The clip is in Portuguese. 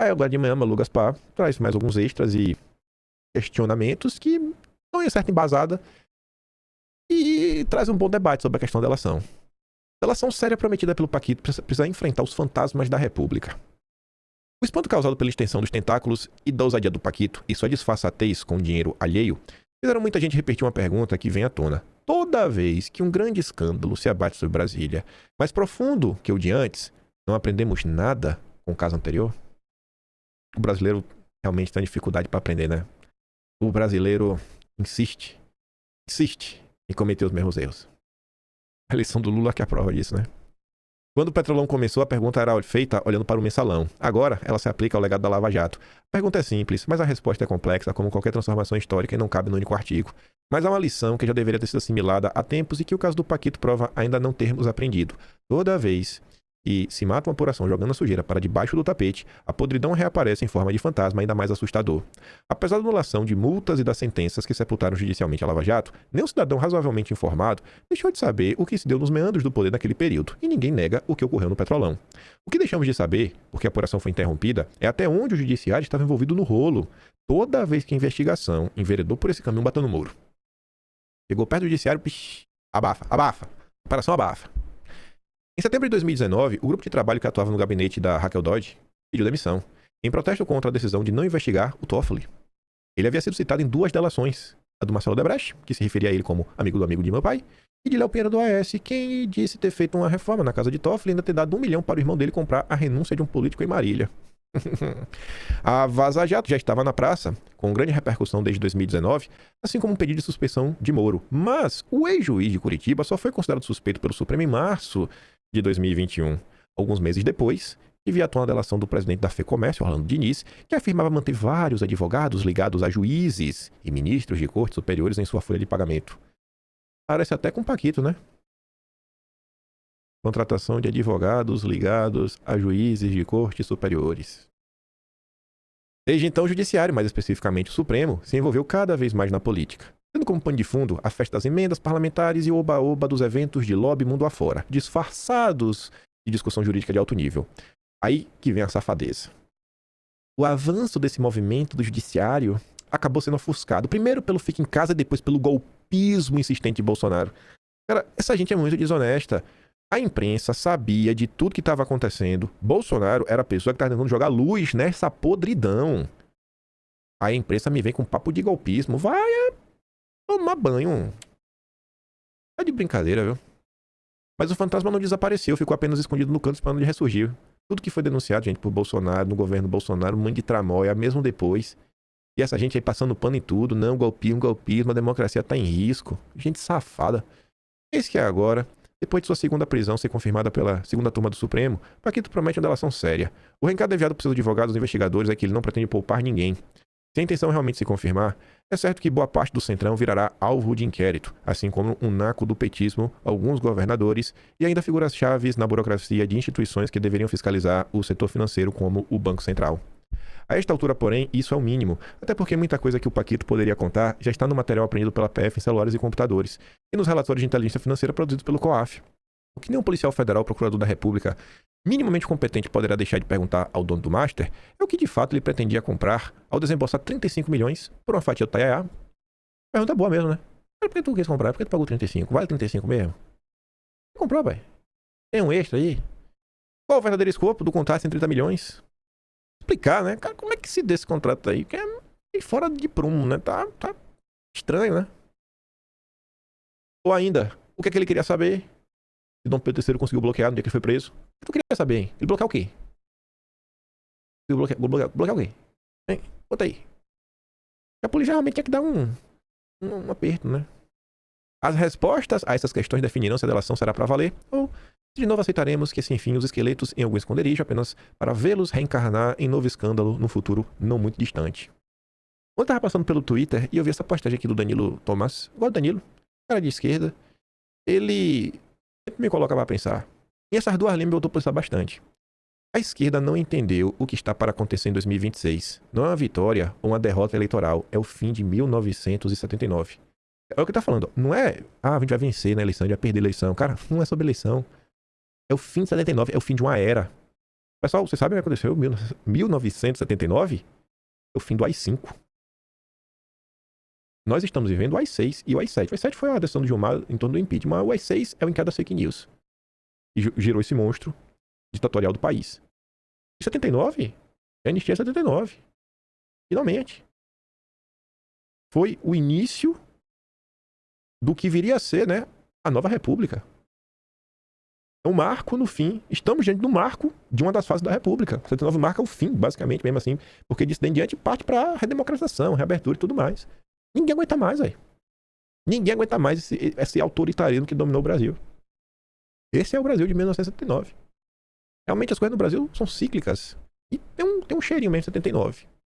Aí agora de manhã, Malu Gaspar traz mais alguns extras e questionamentos que não é certa embasada e traz um bom debate sobre a questão da delação. Delação séria prometida pelo Paquito precisa enfrentar os fantasmas da República. O espanto causado pela extensão dos tentáculos e da ousadia do Paquito e sua disfarçatez com dinheiro alheio fizeram muita gente repetir uma pergunta que vem à tona. Toda vez que um grande escândalo se abate sobre Brasília, mais profundo que o de antes, não aprendemos nada com o caso anterior? O brasileiro realmente tem dificuldade para aprender, né? O brasileiro insiste em cometer os mesmos erros. A eleição do Lula que é a prova disso, né? Quando o Petrolão começou, a pergunta era feita olhando para o mensalão. Agora, ela se aplica ao legado da Lava Jato. A pergunta é simples, mas a resposta é complexa, como qualquer transformação histórica, e não cabe no único artigo. Mas há uma lição que já deveria ter sido assimilada há tempos e que o caso do Paquito prova ainda não termos aprendido. Toda vez que se mata uma apuração jogando a sujeira para debaixo do tapete, a podridão reaparece em forma de fantasma ainda mais assustador. Apesar da anulação de multas e das sentenças que sepultaram judicialmente a Lava Jato, nenhum cidadão razoavelmente informado deixou de saber o que se deu nos meandros do poder naquele período, e ninguém nega o que ocorreu no Petrolão. O que deixamos de saber, porque a apuração foi interrompida, é até onde o judiciário estava envolvido no rolo, toda vez que a investigação enveredou por esse caminho batendo no muro. Chegou perto do judiciário, abafa. Operação abafa. Em setembro de 2019, o grupo de trabalho que atuava no gabinete da Raquel Dodge pediu demissão, em protesto contra a decisão de não investigar o Toffoli. Ele havia sido citado em 2 delações, a do Marcelo Odebrecht, que se referia a ele como amigo do amigo de meu pai, e de Léo Pinheiro do AS, quem disse ter feito uma reforma na casa de Toffoli e ainda ter dado 1 milhão para o irmão dele comprar a renúncia de um político em Marília. A Vaza Jato já estava na praça, com grande repercussão desde 2019, assim como um pedido de suspeição de Moro. Mas o ex-juiz de Curitiba só foi considerado suspeito pelo Supremo em março de 2021, alguns meses depois, que via à tona a delação do presidente da FEComércio, Orlando Diniz, que afirmava manter vários advogados ligados a juízes e ministros de cortes superiores em sua folha de pagamento. Parece até com o Paquito, né? Contratação de advogados ligados a juízes de cortes superiores. Desde então, o Judiciário, mais especificamente o Supremo, se envolveu cada vez mais na política, tendo como pano de fundo a festa das emendas parlamentares e o oba-oba dos eventos de lobby mundo afora, disfarçados de discussão jurídica de alto nível. Aí que vem a safadeza. O avanço desse movimento do Judiciário acabou sendo ofuscado, primeiro pelo fique em casa e depois pelo golpismo insistente de Bolsonaro. Cara, essa gente é muito desonesta. A imprensa sabia de tudo que estava acontecendo. Bolsonaro era a pessoa que estava tentando jogar luz nessa podridão. Aí a imprensa me vem com papo de golpismo. Vai tomar banho. Tá de brincadeira, viu? Mas o fantasma não desapareceu, ficou apenas escondido no canto esperando de ressurgir. Tudo que foi denunciado, gente, por Bolsonaro, no governo Bolsonaro, um monte de tramóia, mesmo depois. E essa gente aí passando pano em tudo. Não, golpismo, a democracia tá em risco. Gente safada. Eis que é agora, depois de sua segunda prisão ser confirmada pela segunda turma do Supremo, Paquito promete uma delação séria. O recado enviado por seus advogados e investigadores é que ele não pretende poupar ninguém. Se a intenção realmente se confirmar, é certo que boa parte do Centrão virará alvo de inquérito, assim como um naco do petismo, alguns governadores e ainda figuras-chave na burocracia de instituições que deveriam fiscalizar o setor financeiro, como o Banco Central. A esta altura, porém, isso é o mínimo, até porque muita coisa que o Paquito poderia contar já está no material apreendido pela PF em celulares e computadores, e nos relatórios de inteligência financeira produzidos pelo COAF. O que nenhum policial federal, procurador da República, minimamente competente poderá deixar de perguntar ao dono do Master é o que de fato ele pretendia comprar ao desembolsar 35 milhões por uma fatia do Taiaiá. Pergunta boa mesmo, né? Por que tu quis comprar? Por que tu pagou 35? Vale 35 mesmo? Comprou, pai. Tem um extra aí. Qual o verdadeiro escopo do contrato em 30 milhões? Explicar, né? Cara, como é que se dê esse contrato aí? Que é fora de prumo, né? Tá estranho, né? Ou ainda, o que é que ele queria saber? Se Dom Pedro III conseguiu bloquear no dia que ele foi preso. O que tu queria saber, hein? Ele bloquear o quê? Bloquear o quê? Hein? Conta aí. A polícia realmente tinha que dar um aperto, né? As respostas a essas questões definirão se a delação será para valer ou se de novo aceitaremos que se enfim os esqueletos em algum esconderijo apenas para vê-los reencarnar em novo escândalo no futuro não muito distante. Ontem eu tava passando pelo Twitter e eu vi essa postagem aqui do Danilo Tomás. Eu gosto do Danilo, cara de esquerda. Ele sempre me coloca pra pensar. E essas duas linhas me botou a pensar bastante. A esquerda não entendeu o que está para acontecer em 2026. Não é uma vitória ou uma derrota eleitoral, é o fim de 1979. É o que tá falando. Não é, a gente vai vencer na eleição, a gente vai perder a eleição. Cara, não é sobre eleição. É o fim de 79, é o fim de uma era. Pessoal, vocês sabem o que aconteceu? 1979 é o fim do AI-5. Nós estamos vivendo o AI-6 e o AI-7. O AI-7 foi uma decisão do Gilmar em torno do impeachment, mas o AI-6 é o enquete das fake news. E gerou esse monstro ditatorial do país. Em 79, a anistia é 79. Finalmente. Foi o início do que viria a ser, né, a nova república. É um marco no fim. Estamos diante do marco de uma das fases da república. 79 marca o fim, basicamente, mesmo assim. Porque disso daí em diante parte para redemocratização, reabertura e tudo mais. Ninguém aguenta mais, velho. Ninguém aguenta mais esse autoritarismo que dominou o Brasil. Esse é o Brasil de 1979. Realmente as coisas no Brasil são cíclicas. E tem um cheirinho mesmo, 79.